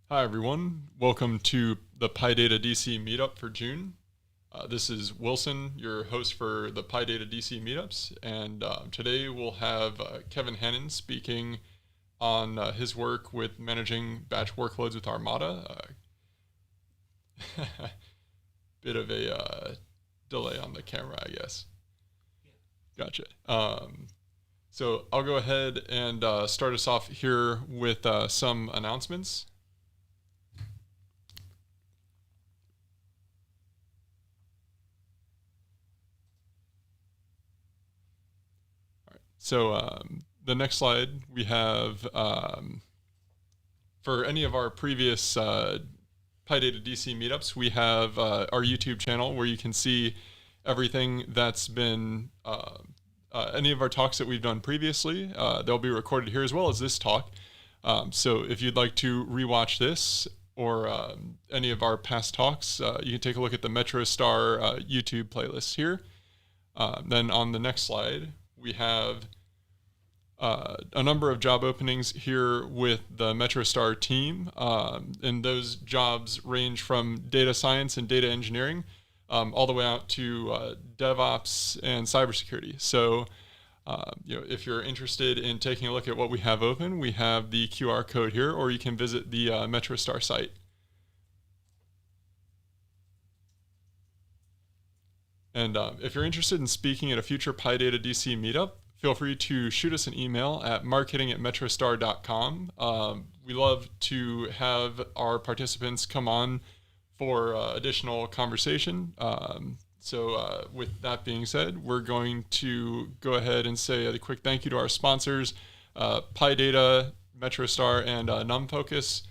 Hi everyone, welcome to the PyData DC Meetup for June. This is Wilson, your host for the PyData DC Meetups, and today we'll have Kevin Hannon speaking on his work with managing batch workloads with Armada. Bit of a delay on the camera, I guess. Gotcha. So I'll go ahead and start us off here with some announcements. So the next slide we have, for any of our previous PyData DC meetups, we have our YouTube channel where you can see everything that's been, any of our talks that we've done previously. They'll be recorded here as well as this talk. So if you'd like to rewatch this or any of our past talks, you can take a look at the MetroStar YouTube playlist here. Then on the next slide, we have a number of job openings here with the MetroStar team, and those jobs range from data science and data engineering all the way out to DevOps and cybersecurity. So, if you're interested in taking a look at what we have open, we have the QR code here, or you can visit the MetroStar site. And if you're interested in speaking at a future PyData DC meetup, feel free to shoot us an email at marketing@metrostar.com. We love to have our participants come on for additional conversation. So with that being said, we're going to go ahead and say a quick thank you to our sponsors, PyData, MetroStar, and NumFocus.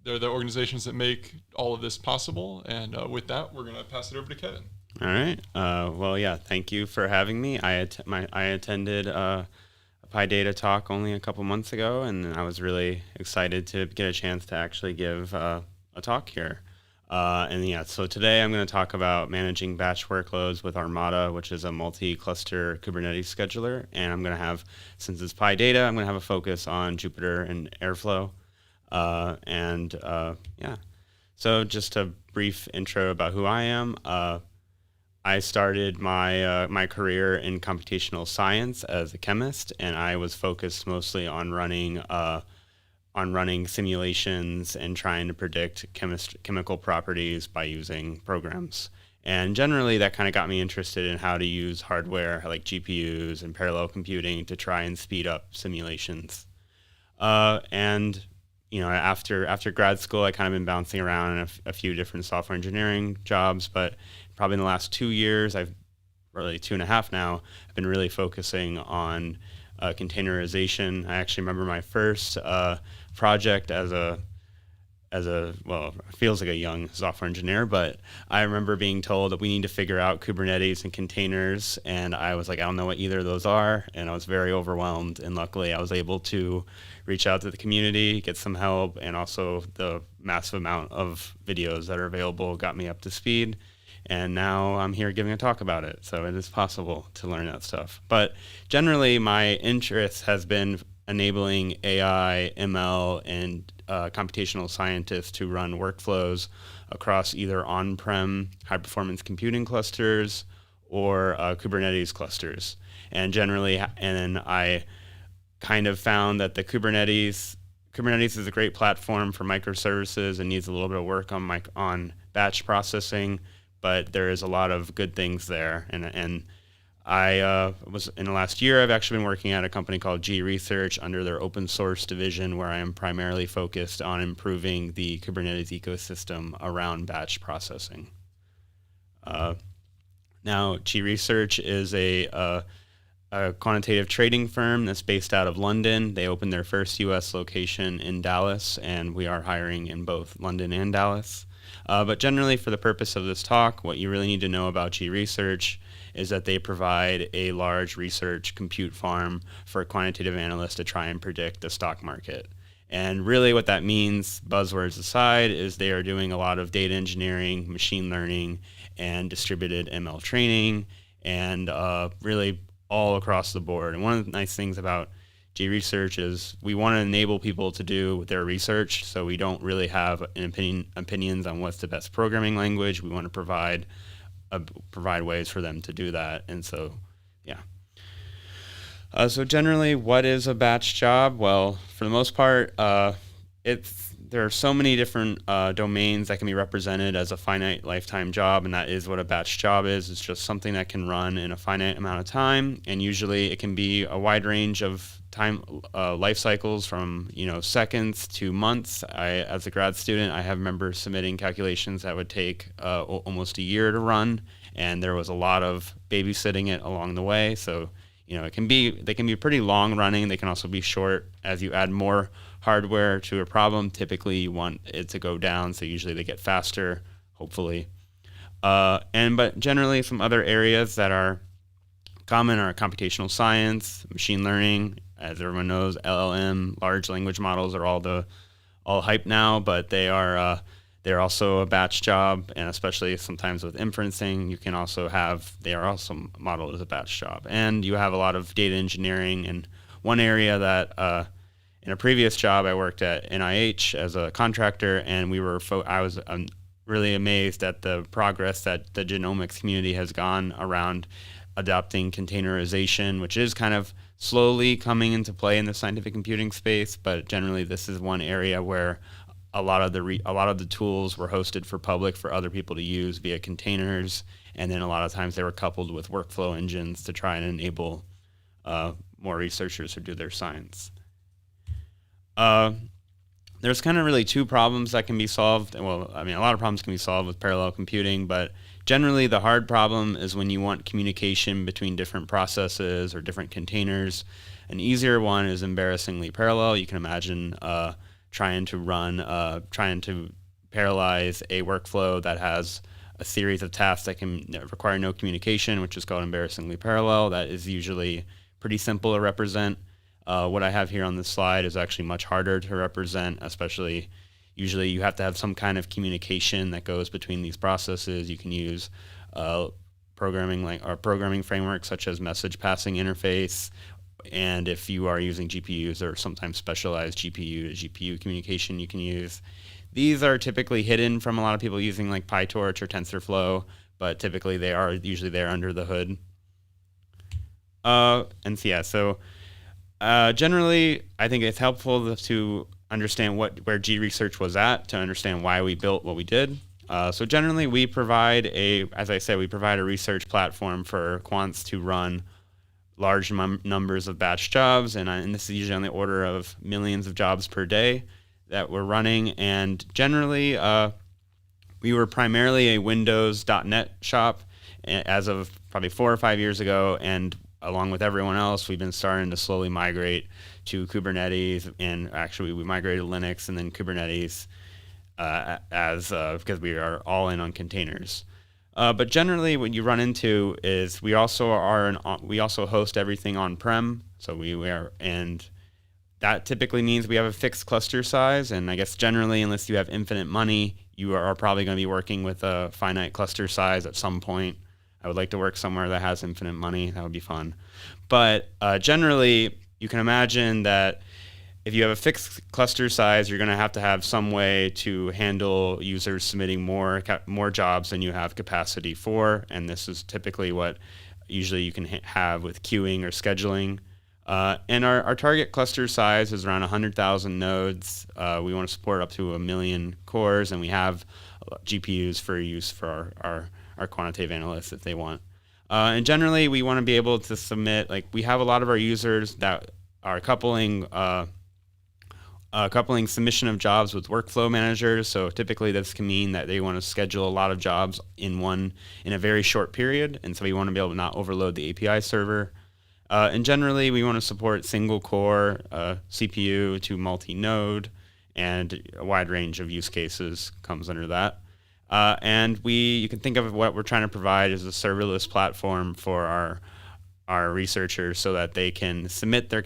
They're the organizations that make all of this possible. And with that, we're going to pass it over to Kevin. All right. Thank you for having me. I attended a PyData talk only a couple months ago, and I was really excited to get a chance to actually give a talk here. So today I'm going to talk about managing batch workloads with Armada, which is a multi-cluster Kubernetes scheduler. And I'm going to have, since it's PyData, I'm going to have a focus on Jupyter and Airflow. So just a brief intro about who I am. I started my career in computational science as a chemist, and I was focused mostly on running simulations and trying to predict chemical properties by using programs. And generally, that kind of got me interested in how to use hardware like GPUs and parallel computing to try and speed up simulations. After grad school, I kind of been bouncing around in a few different software engineering jobs, but probably in the last 2 years, really 2.5 now, I've been really focusing on containerization. I actually remember my first project it feels like a young software engineer, but I remember being told that we need to figure out Kubernetes and containers, and I was like, I don't know what either of those are, and I was very overwhelmed, and luckily I was able to reach out to the community, get some help, and also the massive amount of videos that are available got me up to speed. And now I'm here giving a talk about it. So it is possible to learn that stuff. But generally, my interest has been enabling AI, ML, and computational scientists to run workflows across either on-prem high-performance computing clusters or Kubernetes clusters. And then I kind of found that the Kubernetes is a great platform for microservices and needs a little bit of work on batch processing. But there is a lot of good things there. And I was in the last year, I've actually been working at a company called G Research under their open source division, where I am primarily focused on improving the Kubernetes ecosystem around batch processing. Now, G Research is a quantitative trading firm that's based out of London. They opened their first U.S. location in Dallas, and we are hiring in both London and Dallas. But generally, for the purpose of this talk, what you really need to know about G Research is that they provide a large research compute farm for quantitative analysts to try and predict the stock market. And really what that means, buzzwords aside, is they are doing a lot of data engineering, machine learning, and distributed ML training, and really all across the board. And one of the nice things about G-Research is we want to enable people to do their research, so we don't really have opinions on what's the best programming language. We want to provide ways for them to do that. And so, yeah. So generally, what is a batch job? Well, for the most part, there are so many different domains that can be represented as a finite lifetime job, and that is what a batch job is. It's just something that can run in a finite amount of time, and usually it can be a wide range of time life cycles from seconds to months. As a grad student, I have members submitting calculations that would take almost a year to run, and there was a lot of babysitting it along the way. So they can be pretty long running. They can also be short. As you add more hardware to a problem, typically you want it to go down, so usually they get faster, hopefully. But generally, some other areas that are common are computational science, machine learning. As everyone knows, LLM, large language models are all hype now, but they're also a batch job, and especially sometimes with inferencing, they are also modeled as a batch job. And you have a lot of data engineering, and one area that in a previous job, I worked at NIH as a contractor, and I was really amazed at the progress that the genomics community has gone around adopting containerization, which is kind of slowly coming into play in the scientific computing space. But generally, this is one area where a lot of the tools were hosted for public for other people to use via containers, and then a lot of times they were coupled with workflow engines to try and enable more researchers to do their science. There's kind of really two problems that can be solved. Well, a lot of problems can be solved with parallel computing, but generally the hard problem is when you want communication between different processes or different containers. An easier one is embarrassingly parallel. You can imagine trying to parallelize a workflow that has a series of tasks that can require no communication, which is called embarrassingly parallel. That is usually pretty simple to represent. What I have here on this slide is actually much harder to represent, especially usually you have to have some kind of communication that goes between these processes. You can use programming frameworks such as message passing interface, and if you are using GPUs or sometimes specialized GPU to GPU communication you can use. These are typically hidden from a lot of people using like PyTorch or TensorFlow, but typically they are usually there under the hood. Generally, I think it's helpful to understand where G-Research was at, to understand why we built what we did. So generally, we provide a research platform for quants to run large numbers of batch jobs, and this is usually on the order of millions of jobs per day that we're running. And generally, we were primarily a Windows.NET shop as of probably 4 or 5 years ago, and along with everyone else, we've been starting to slowly migrate to Kubernetes, and actually we migrated Linux and then Kubernetes because we are all in on containers. But generally, what you run into is we also host everything on-prem. So and that typically means we have a fixed cluster size. And I guess generally, unless you have infinite money, you are probably going to be working with a finite cluster size at some point. I would like to work somewhere that has infinite money. That would be fun. But generally, you can imagine that if you have a fixed cluster size, you're going to have some way to handle users submitting more jobs than you have capacity for. And this is typically what usually you can have with queuing or scheduling. And our target cluster size is around 100,000 nodes. We want to support up to 1 million cores, and we have GPUs for use for our quantitative analysts if they want. And generally, we want to be able to submit, we have a lot of our users that are coupling submission of jobs with workflow managers. So typically this can mean that they want to schedule a lot of jobs in a very short period. And so we want to be able to not overload the API server. And generally, we want to support single core CPU to multi-node, and a wide range of use cases comes under that. And you can think of what we're trying to provide as a serverless platform for our researchers, so that they can submit their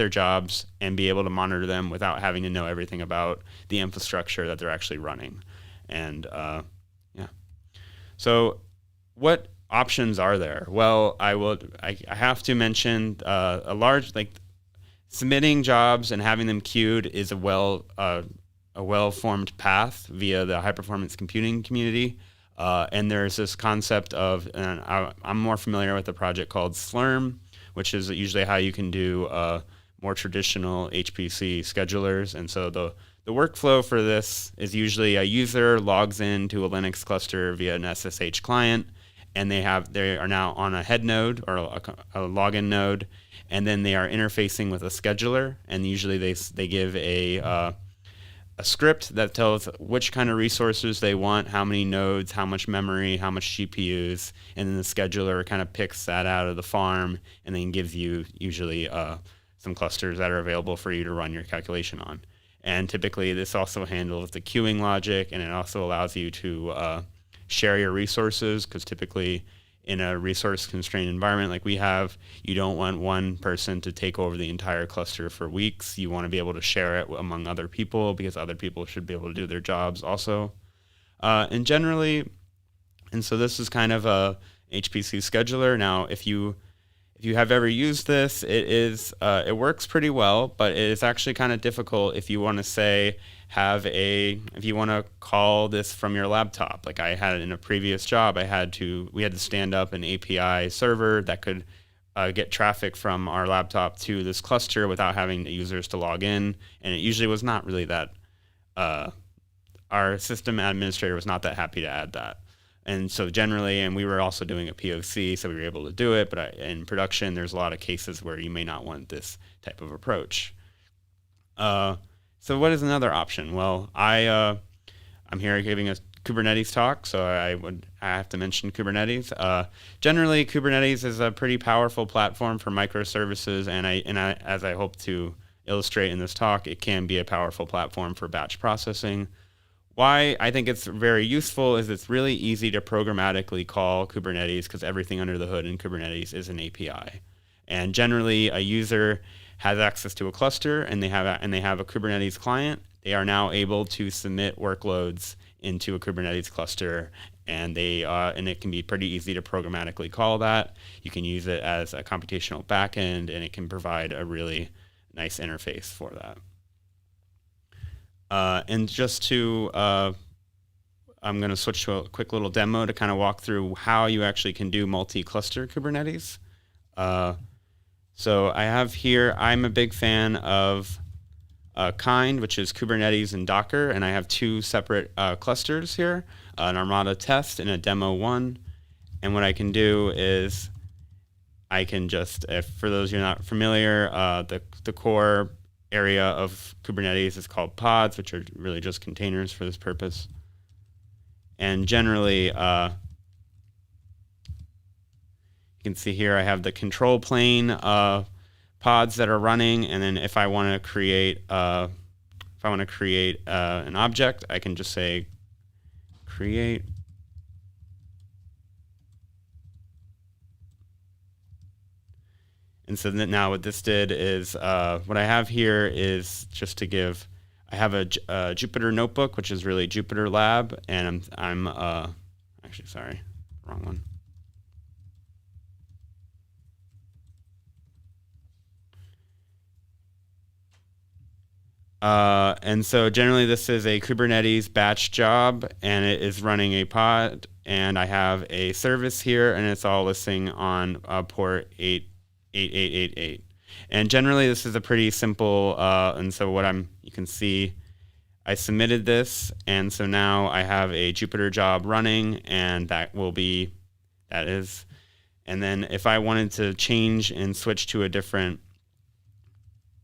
jobs and be able to monitor them without having to know everything about the infrastructure that they're actually running. And so what options are there? Well, I have to mention submitting jobs and having them queued is a well-formed path via the high-performance computing community. And there's this concept of, and I'm more familiar with a project called Slurm, which is usually how you can do more traditional HPC schedulers. And so the workflow for this is usually a user logs into a Linux cluster via an SSH client, and they are now on a head node or a login node, and then they are interfacing with a scheduler, and usually they give a script that tells which kind of resources they want, how many nodes, how much memory, how much GPUs, and then the scheduler kind of picks that out of the farm and then gives you usually some clusters that are available for you to run your calculation on. And typically this also handles the queuing logic, and it also allows you to share your resources, because typically in a resource-constrained environment like we have, you don't want one person to take over the entire cluster for weeks. You want to be able to share it among other people, because other people should be able to do their jobs also. And so this is kind of a HPC scheduler. Now, if you have ever used this, it works pretty well, but it is actually kind of difficult if you want to say if you want to call this from your laptop. Like I had in a previous job, we had to stand up an API server that could get traffic from our laptop to this cluster without having the users to log in, and it usually was not really that. Our system administrator was not that happy to add that. And so generally, and we were also doing a POC, so we were able to do it, but in production, there's a lot of cases where you may not want this type of approach. So what is another option? Well, I'm here giving a Kubernetes talk, so I have to mention Kubernetes. Generally, Kubernetes is a pretty powerful platform for microservices, and as I hope to illustrate in this talk, it can be a powerful platform for batch processing. Why I think it's very useful is it's really easy to programmatically call Kubernetes, because everything under the hood in Kubernetes is an API. And generally, a user has access to a cluster, and they have a Kubernetes client. They are now able to submit workloads into a Kubernetes cluster, and it can be pretty easy to programmatically call that. You can use it as a computational backend, and it can provide a really nice interface for that. And just to, I'm going to switch to a quick little demo to kind of walk through how you actually can do multi-cluster Kubernetes. So I have here, I'm a big fan of Kind, which is Kubernetes and Docker, and I have two separate clusters here, an Armada test and a demo one. And what I can do is I can just, for those who are not familiar, the core area of Kubernetes is called pods, which are really just containers for this purpose. And generally, you can see here I have the control plane pods that are running, and then if I want to create an object, I can just say create. And so now what this did is, what I have here is just to give, I have a Jupyter notebook, which is really Jupyter Lab, and I'm actually, sorry, wrong one. And so generally this is a Kubernetes batch job, and it is running a pod, and I have a service here, and it's all listening on port 8888. And generally this is a pretty simple, and so you can see I submitted this, and so now I have a Jupyter job running, and that is, and then if I wanted to change and switch to a different,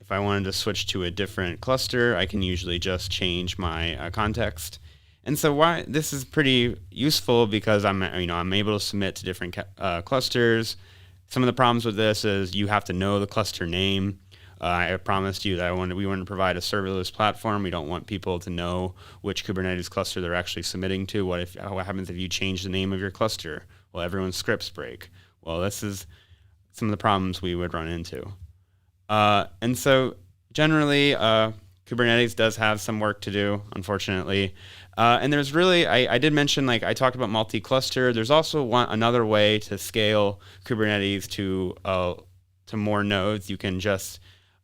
if I wanted to switch to a different cluster, I can usually just change my context. And so why this is pretty useful, because I'm able to submit to different clusters. Some of the problems with this is you have to know the cluster name. I promised you that we want to provide a serverless platform. We don't want people to know which Kubernetes cluster they're actually submitting to. What happens if you change the name of your cluster? Well, everyone's scripts break. Well, this is some of the problems we would run into. And so generally, Kubernetes does have some work to do, unfortunately. And there's really, I did mention, like I talked about multi-cluster. There's also another way to scale Kubernetes to more nodes. You can just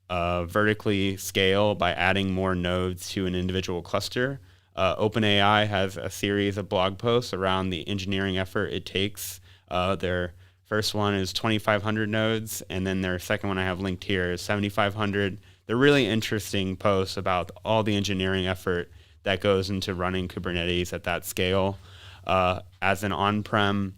vertically scale by adding more nodes to an individual cluster. OpenAI has a series of blog posts around the engineering effort it takes. Their first one is 2,500 nodes, and then their second one I have linked here is 7,500. They're really interesting posts about all the engineering effort that goes into running Kubernetes at that scale. As an on-prem,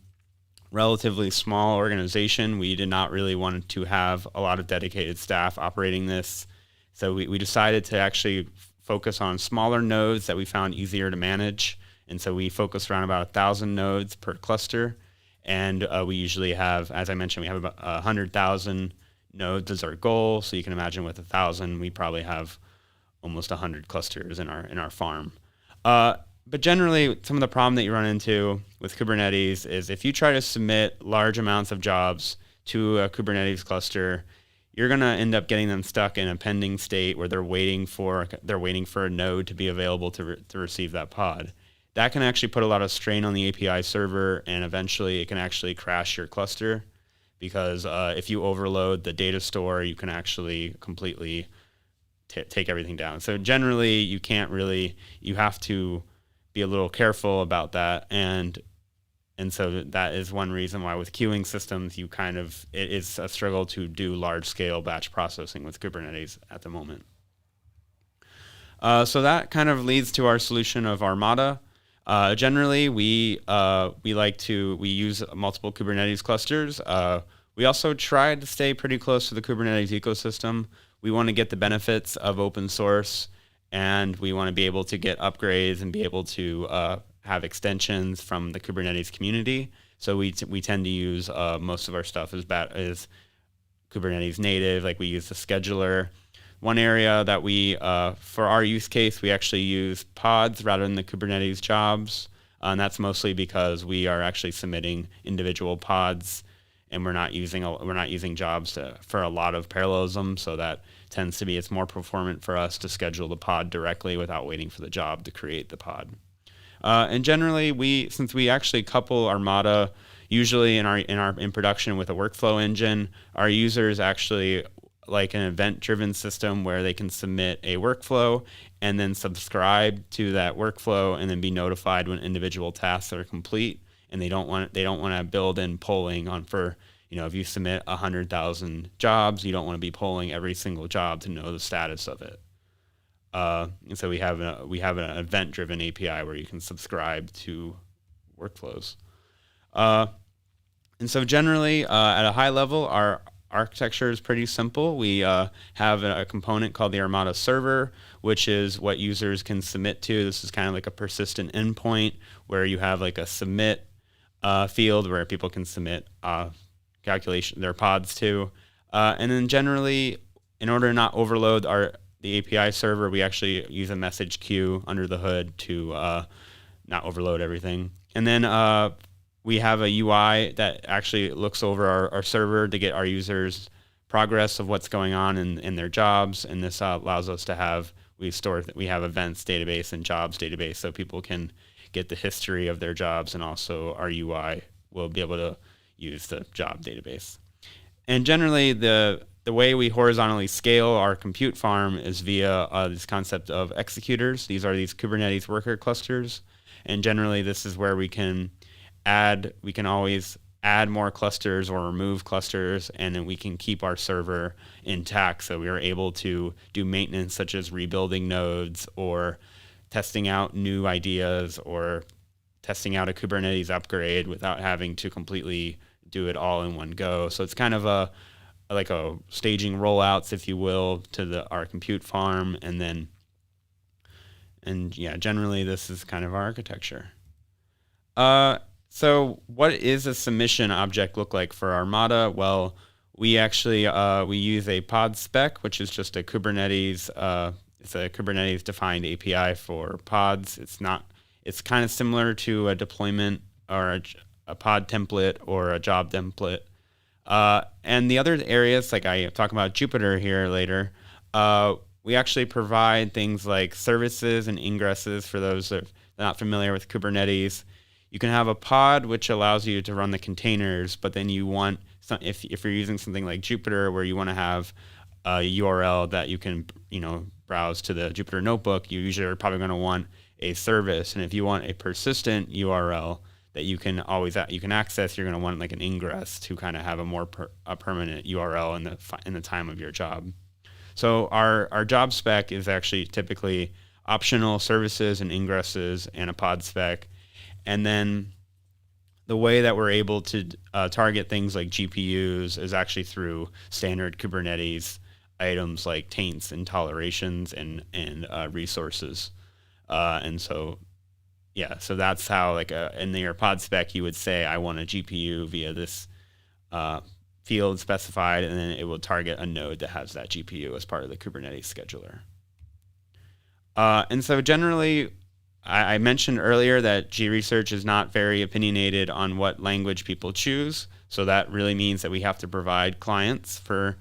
relatively small organization, we did not really want to have a lot of dedicated staff operating this. So we decided to actually focus on smaller nodes that we found easier to manage. And so we focused around about 1,000 nodes per cluster. And we usually have, as I mentioned, we have about 100,000 nodes as our goal. So you can imagine with 1,000, we probably have almost 100 clusters in our farm. But generally, some of the problem that you run into with Kubernetes is if you try to submit large amounts of jobs to a Kubernetes cluster, you're going to end up getting them stuck in a pending state where they're waiting for a node to be available to receive that pod. That can actually put a lot of strain on the API server, and eventually it can actually crash your cluster because if you overload the data store, you can actually completely take everything down. So generally, you have to be a little careful about that, and so that is one reason why with queuing systems, it is a struggle to do large-scale batch processing with Kubernetes at the moment. So that kind of leads to our solution of Armada. Generally, we use multiple Kubernetes clusters. We also try to stay pretty close to the Kubernetes ecosystem. We want to get the benefits of open source, and we want to be able to get upgrades and be able to have extensions from the Kubernetes community. So we tend to use most of our stuff is Kubernetes native. Like we use the scheduler. One area that we, for our use case, we actually use pods rather than the Kubernetes jobs. And that's mostly because we are actually submitting individual pods, and we're not using jobs for a lot of parallelism. So that tends to be, it's more performant for us to schedule the pod directly without waiting for the job to create the pod. And generally, since we actually couple Armada usually in production with a workflow engine, our users actually like an event-driven system where they can submit a workflow and then subscribe to that workflow and then be notified when individual tasks are complete. And they don't want to build in polling if you submit 100,000 jobs, you don't want to be polling every single job to know the status of it. And so we have an event-driven API where you can subscribe to workflows. And so generally, at a high level, our architecture is pretty simple. We have a component called the Armada server, which is what users can submit to. This is kind of like a persistent endpoint where you have like a submit field where people can submit their pods to. And then generally, in order to not overload the API server, we actually use a message queue under the hood to not overload everything. And then we have a UI that actually looks over our server to get our users progress of what's going on in their jobs. And this allows us to have events database and jobs database so people can get the history of their jobs, and also our UI will be able to use the job database. And generally, the way we horizontally scale our compute farm is via this concept of executors. These are these Kubernetes worker clusters. And generally, this is where we can always add more clusters or remove clusters, and then we can keep our server intact. So we are able to do maintenance such as rebuilding nodes or testing out new ideas or testing out a Kubernetes upgrade without having to completely do it all in one go. So it's kind of like a staging rollouts, if you will, to our compute farm, generally this is kind of our architecture. So what is a submission object look like for Armada? Well, we actually we use a pod spec, which is just a Kubernetes. It's a Kubernetes defined API for pods. It's kind of similar to a deployment or a pod template or a job template. And the other areas, like I talk about Jupyter here later, we actually provide things like services and ingresses for those that are not familiar with Kubernetes. You can have a pod, which allows you to run the containers, but then you want, if you're using something like Jupyter, where you want to have URL that you can, browse to the Jupyter Notebook, you usually are probably going to want a service. And if you want a persistent URL that you can access, you're going to want like an ingress to kind of have a permanent URL in the time of your job. So our job spec is actually typically optional services and ingresses and a pod spec. And then the way that we're able to target things like GPUs is actually through standard Kubernetes items like taints and tolerations and resources. So that's how in your pod spec you would say I want a GPU via this field specified, and then it will target a node that has that GPU as part of the Kubernetes scheduler. And so generally, I mentioned earlier that G-Research is not very opinionated on what language people choose. So that really means that we have to provide clients for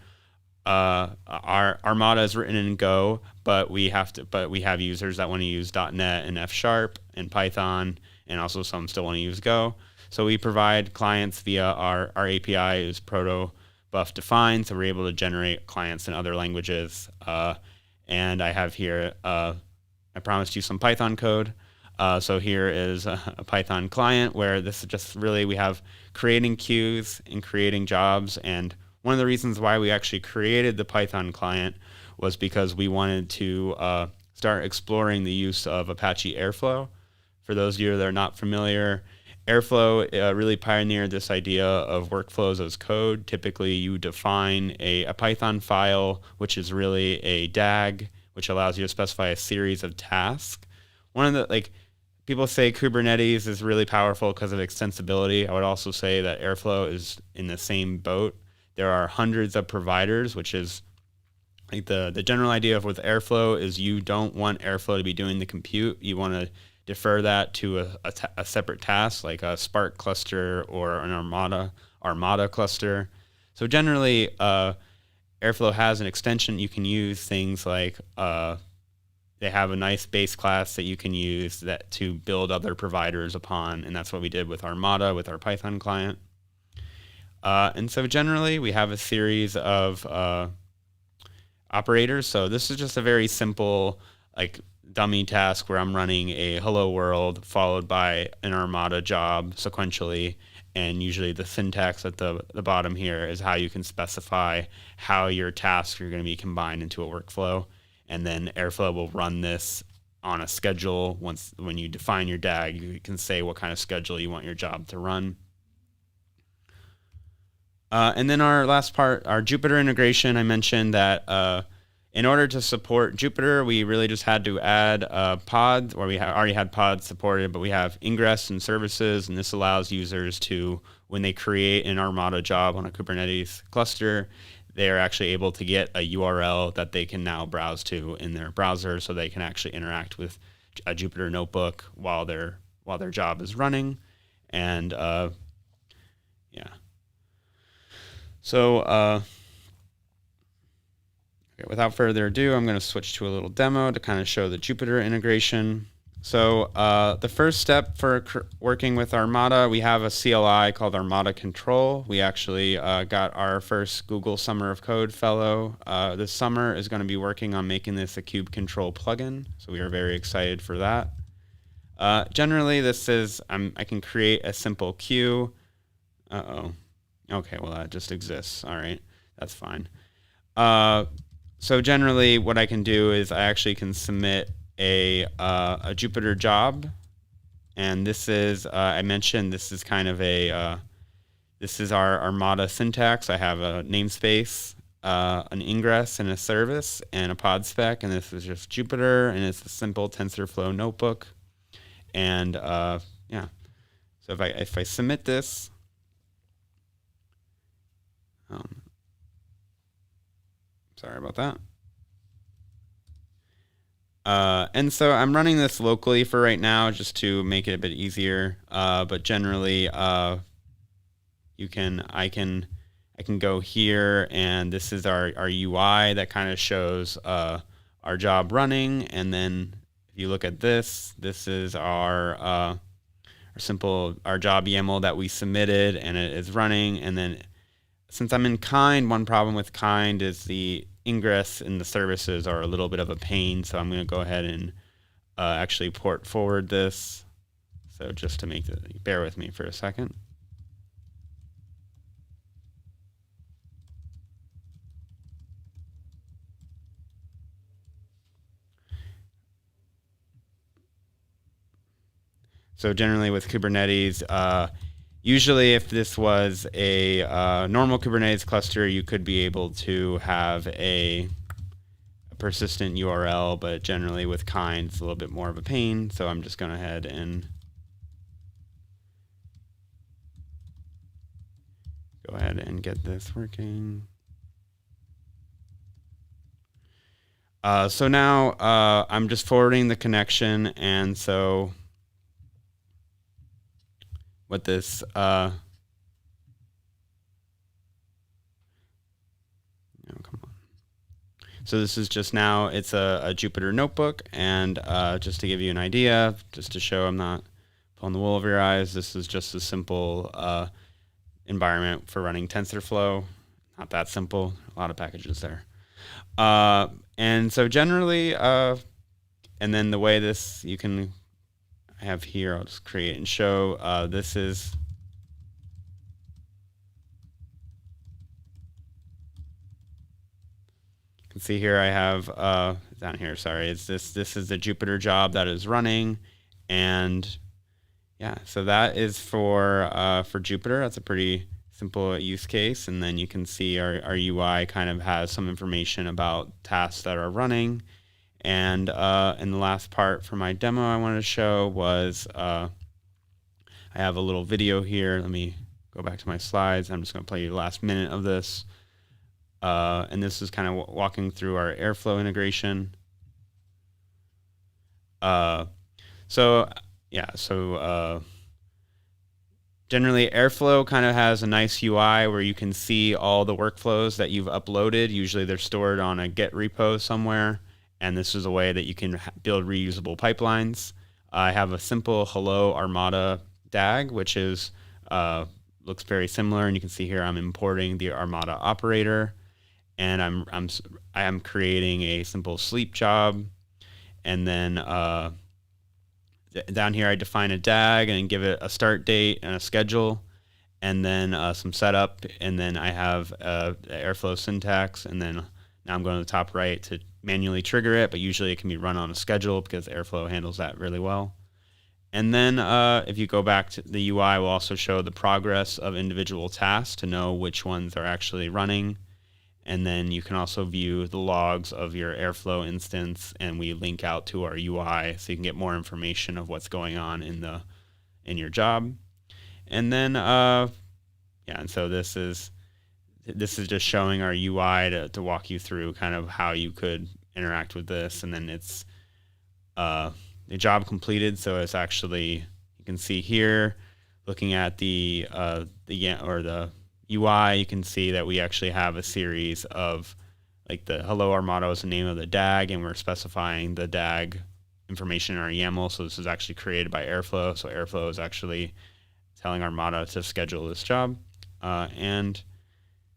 our Armada is written in Go, but we have users that want to use .NET and F# and Python, and also some still want to use Go. So we provide clients via our API is protobuf defined, so we're able to generate clients in other languages. And I have here, I promised you some Python code. So here is a Python client where this is just really, we have creating queues and creating jobs. And one of the reasons why we actually created the Python client was because we wanted to start exploring the use of Apache Airflow. For those of you that are not familiar, Airflow really pioneered this idea of workflows as code. Typically, you define a Python file, which is really a DAG, which allows you to specify a series of tasks. One of the, people say Kubernetes is really powerful because of extensibility. I would also say that Airflow is in the same boat. There are hundreds of providers, which is the general idea with Airflow is you don't want Airflow to be doing the compute. You want to defer that to a separate task, like a Spark cluster or an Armada cluster. So generally, Airflow has an extension. You can use things like they have a nice base class that you can use that to build other providers upon, and that's what we did with Armada with our Python client. And so generally, we have a series of operators. So this is just a very simple dummy task where I'm running a hello world followed by an Armada job sequentially. And usually the syntax at the bottom here is how you can specify how your tasks are going to be combined into a workflow. And then Airflow will run this on a schedule. When you define your DAG, you can say what kind of schedule you want your job to run. And then our last part, our Jupyter integration, I mentioned that in order to support Jupyter, we really just had to add pods, or we already had pods supported, but we have ingress and services, and this allows users to, when they create an Armada job on a Kubernetes cluster, they are actually able to get a URL that they can now browse to in their browser, so they can actually interact with a Jupyter notebook while their job is running. And So without further ado, I'm going to switch to a little demo to kind of show the Jupyter integration. So the first step for working with Armada, we have a CLI called Armada Control. We actually got our first Google Summer of Code fellow this summer is going to be working on making this a kube control plugin. So we are very excited for that. Generally, this is, I can create a simple queue. Okay, well, that just exists. All right, that's fine. So generally, what I can do is I actually can submit a Jupyter job, and this is I mentioned this is kind of this is our Armada syntax. I have a namespace, an ingress, and a service, and a pod spec, and this is just Jupyter, and it's a simple TensorFlow notebook, and yeah. So if I submit this. Sorry about that. And so I'm running this locally for right now just to make it a bit easier. But generally, I can go here, and this is our UI that kind of shows our job running. And then if you look at this is our job YAML that we submitted, and it is running. And then since I'm in kind, one problem with kind is the ingress in the services are a little bit of a pain, so I'm going to go ahead and actually port forward this. So just to make it, bear with me for a second. So generally with Kubernetes, usually if this was a normal Kubernetes cluster, you could be able to have a persistent URL, but generally with kind, it's a little bit more of a pain. So I'm just going ahead and get this working. So now I'm just forwarding the connection, and so what this come on. So this is just now, it's a Jupyter notebook, and just to give you an idea, just to show I'm not pulling the wool over your eyes, this is just a simple environment for running TensorFlow. Not that simple, a lot of packages there. And so generally, and then the way this, you can have here, I'll just create and show, this is, you can see here I have, down here, sorry, it's this is the Jupyter job that is running, and yeah, so that is for Jupyter. That's a pretty simple use case, and then you can see our UI kind of has some information about tasks that are running. And in the last part for my demo I wanted to show was I have a little video here. Let me go back to my slides. I'm just going to play you the last minute of this. And this is kind of walking through our Airflow integration. Generally Airflow kind of has a nice UI where you can see all the workflows that you've uploaded. Usually they're stored on a Git repo somewhere. And this is a way that you can build reusable pipelines. I have a simple hello Armada DAG, which is looks very similar. And you can see here I'm importing the Armada operator, and I am creating a simple sleep job. And then down here I define a DAG and give it a start date and a schedule, and then some setup. And then I have the Airflow syntax, and then now I'm going to the top right to manually trigger it, but usually it can be run on a schedule because Airflow handles that really well. And then if you go back to the UI, will also show the progress of individual tasks to know which ones are actually running. And then you can also view the logs of your Airflow instance, and we link out to our UI so you can get more information of what's going on in your job. And then and so this is just showing our UI to walk you through kind of how you could interact with this. And then it's the job completed. So it's actually, you can see here, looking at the UI, you can see that we actually have a series of, like, the hello Armada is the name of the DAG, and we're specifying the DAG information in our YAML. So this is actually created by Airflow. So Airflow is actually telling Armada to schedule this job. And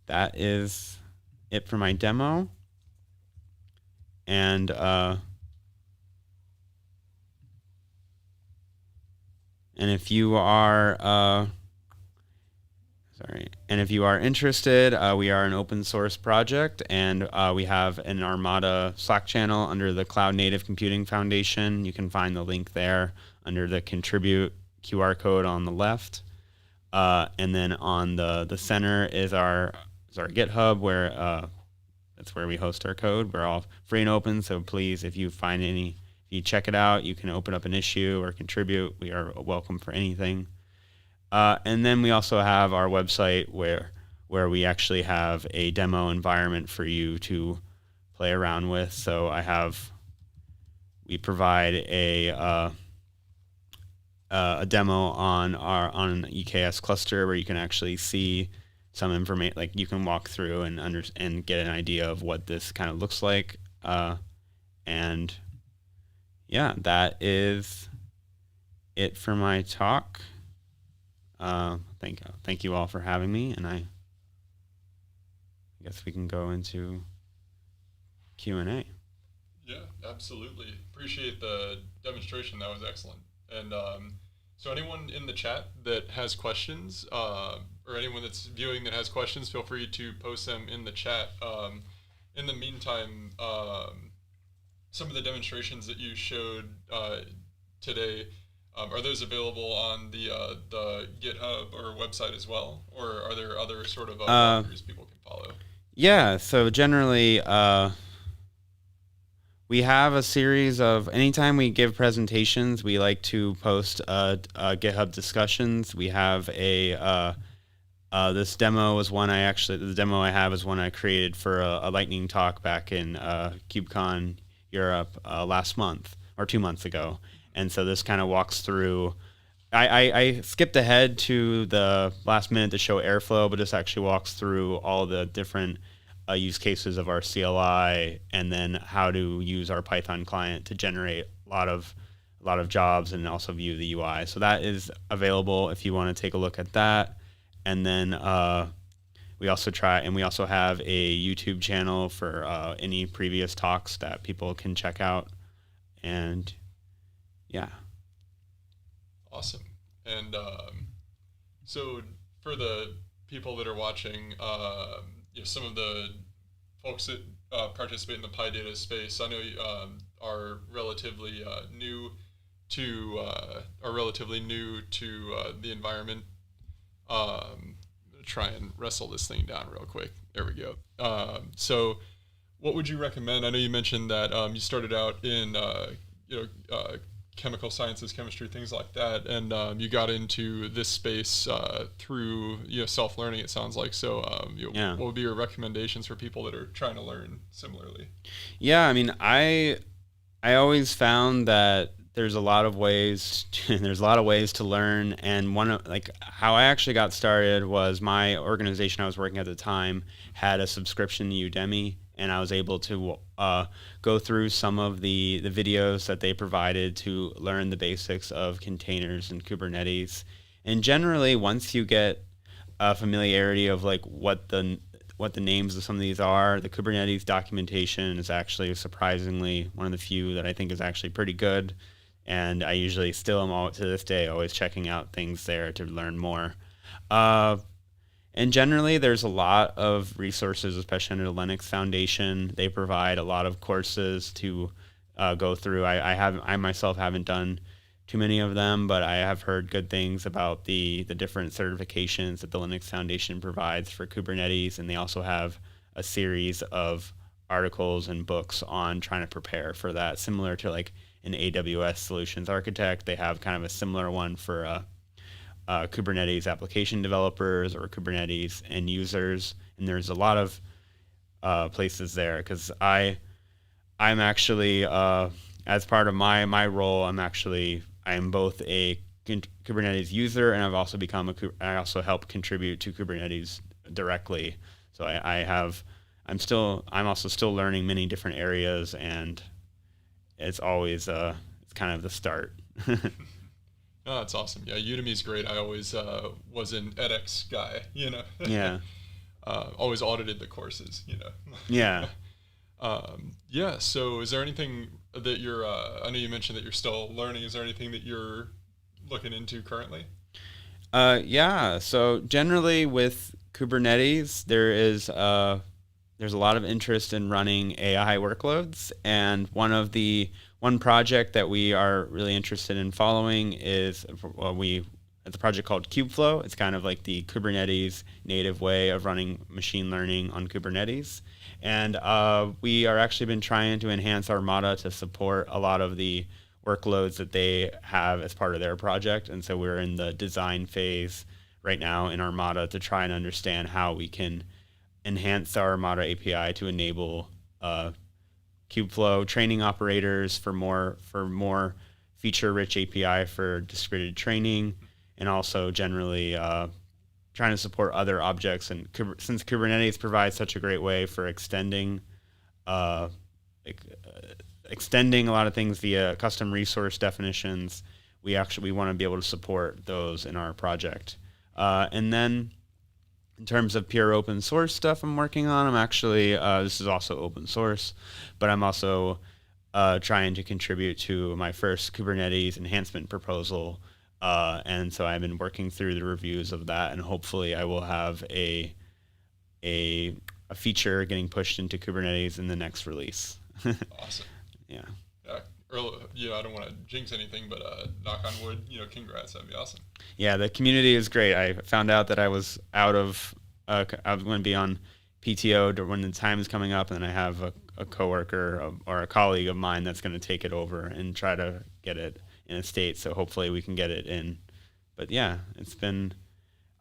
that is it for my demo. And if you are interested, we are an open source project, and we have an Armada Slack channel under the Cloud Native Computing Foundation. You can find the link there under the contribute QR code on the left. And then on the center is our GitHub, where that's where we host our code. We're all free and open, so please, if you check it out, you can open up an issue or contribute. We are welcome for anything. And then we also have our website where we actually have a demo environment for you to play around with. So we provide a demo on an EKS cluster where you can actually see some information, like you can walk through and get an idea of what this kind of looks like. And yeah, that is it for my talk. Thank you all for having me, and I guess we can go into Q&A. Yeah, absolutely. Appreciate the demonstration. That was excellent. And so anyone in the chat that has questions, or anyone that's viewing that has questions, feel free to post them in the chat. In the meantime, some of the demonstrations that you showed today, are those available on the GitHub or website as well? Or are there other sort of walkthroughs people can follow? Yeah, so generally, we have a series of, anytime we give presentations, we like to post GitHub discussions. We have this demo is one the demo I have is one I created for a lightning talk back in KubeCon Europe last month or 2 months ago. And so this kind of walks through, I skipped ahead to the last minute to show Airflow, but this actually walks through all the different use cases of our CLI, and then how to use our Python client to generate a lot of jobs and also view the UI. So that is available if you want to take a look at that. And then we also have a YouTube channel for any previous talks that people can check out. And yeah. Awesome. And so for the people that are watching, some of the folks that participate in the PyData space, I know are relatively new to the environment. Try and wrestle this thing down real quick. There we go. So, what would you recommend? I know you mentioned that you started out in chemical sciences, chemistry, things like that, and you got into this space through self-learning. It sounds like. So, what would be your recommendations for people that are trying to learn similarly? Yeah, I mean, I always found that there's a lot of ways to learn, and how I actually got started was my organization I was working at the time had a subscription to Udemy, and I was able to go through some of the videos that they provided to learn the basics of containers and Kubernetes. And generally, once you get a familiarity of what the names of some of these are, the Kubernetes documentation is actually surprisingly one of the few that I think is actually pretty good. And I usually still am, to this day, always checking out things there to learn more. And generally, there's a lot of resources, especially under the Linux Foundation. They provide a lot of courses to go through. I myself haven't done too many of them, but I have heard good things about the different certifications that the Linux Foundation provides for Kubernetes. And they also have a series of articles and books on trying to prepare for that, similar to an AWS Solutions Architect. They have kind of a similar one for Kubernetes application developers or Kubernetes end users. And there's a lot of places there, because I'm actually, as part of my role, I'm both a Kubernetes user, and I've also I also help contribute to Kubernetes directly. So I'm also still learning many different areas, and it's always it's kind of the start. Oh, that's awesome. Yeah, Udemy's great. I always was an edX guy, Yeah. Always audited the courses, Yeah. Yeah, so is there anything that you're, I know you mentioned that you're still learning. Is there anything that you're looking into currently? Yeah, so generally with Kubernetes, there's a lot of interest in running AI workloads, and one project that we are really interested in following is it's a project called Kubeflow. It's kind of like the Kubernetes native way of running machine learning on Kubernetes. And we are actually been trying to enhance Armada to support a lot of the workloads that they have as part of their project. And so we're in the design phase right now in Armada to try and understand how we can enhance our Armada API to enable Kubeflow training operators for more feature-rich API for distributed training, and also generally trying to support other objects. And since Kubernetes provides such a great way for extending a lot of things via custom resource definitions, we want to be able to support those in our project. And then In terms of pure open source stuff I'm working on, I'm actually, this is also open source, but I'm also trying to contribute to my first Kubernetes enhancement proposal. And so I've been working through the reviews of that, and hopefully I will have a feature getting pushed into Kubernetes in the next release. Awesome. Yeah. I don't want to jinx anything, but knock on wood, congrats. That'd be awesome. Yeah, the community is great. I found out that I was I was going to be on PTO when the time is coming up, and then I have a coworker or a colleague of mine that's going to take it over and try to get it in a state. So hopefully we can get it in. But yeah,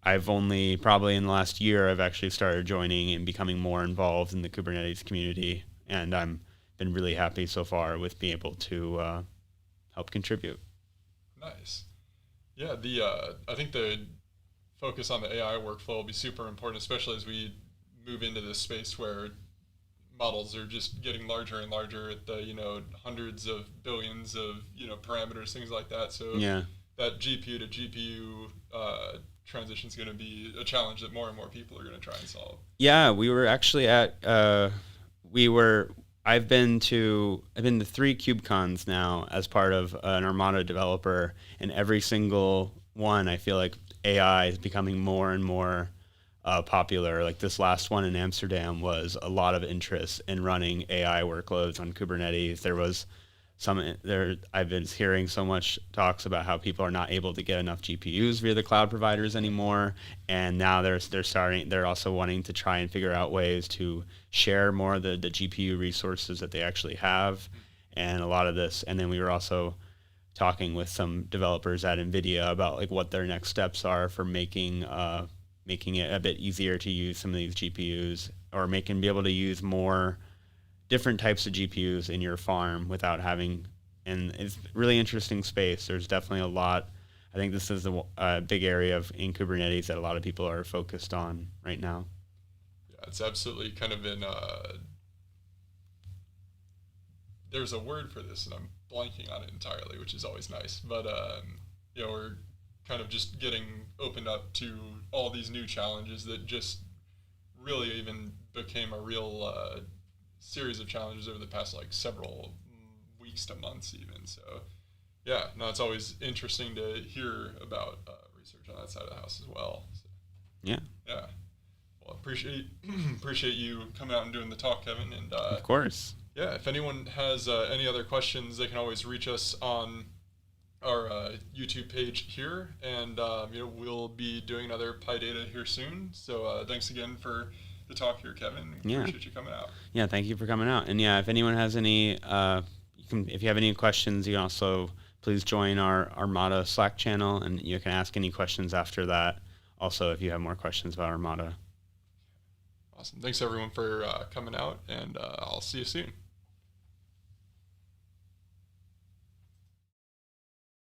I've only probably in the last year, I've actually started joining and becoming more involved in the Kubernetes community, and I'm been really happy so far with being able to help contribute. Nice. Yeah, I think the focus on the AI workflow will be super important, especially as we move into this space where models are just getting larger and larger at the hundreds of billions of parameters, things like that. So yeah, that GPU to GPU transition is going to be a challenge that more and more people are going to try and solve. Yeah, we were actually at I've been to 3 KubeCons now as part of an Armada developer, and every single one I feel like AI is becoming more and more popular. Like this last one in Amsterdam was a lot of interest in running AI workloads on Kubernetes. There was I've been hearing so much talks about how people are not able to get enough GPUs via the cloud providers anymore, and now they're also wanting to try and figure out ways to share more of the GPU resources that they actually have, and a lot of this. And then we were also talking with some developers at NVIDIA about like what their next steps are for making it a bit easier to use some of these GPUs, or be able to use more different types of GPUs in your farm without having, and it's really interesting space. There's definitely a lot. I think this is a big area in Kubernetes that a lot of people are focused on right now. Yeah, it's absolutely kind of been, there's a word for this and I'm blanking on it entirely, which is always nice. But, we're kind of just getting opened up to all these new challenges that just really even became a real series of challenges over the past several weeks to months even. So yeah, no, it's always interesting to hear about research on that side of the house as well. So, yeah. Well, appreciate you coming out and doing the talk, Kevin. And of course. Yeah, if anyone has any other questions, they can always reach us on our YouTube page here, and we'll be doing another PyData here soon. So thanks again for the talk here, Kevin. Appreciate you coming out. Yeah, thank you for coming out. And yeah, if anyone has any, if you have any questions, you can also please join our Armada Slack channel, and you can ask any questions after that. Also, if you have more questions about Armada. Awesome. Thanks everyone for coming out, and I'll see you soon.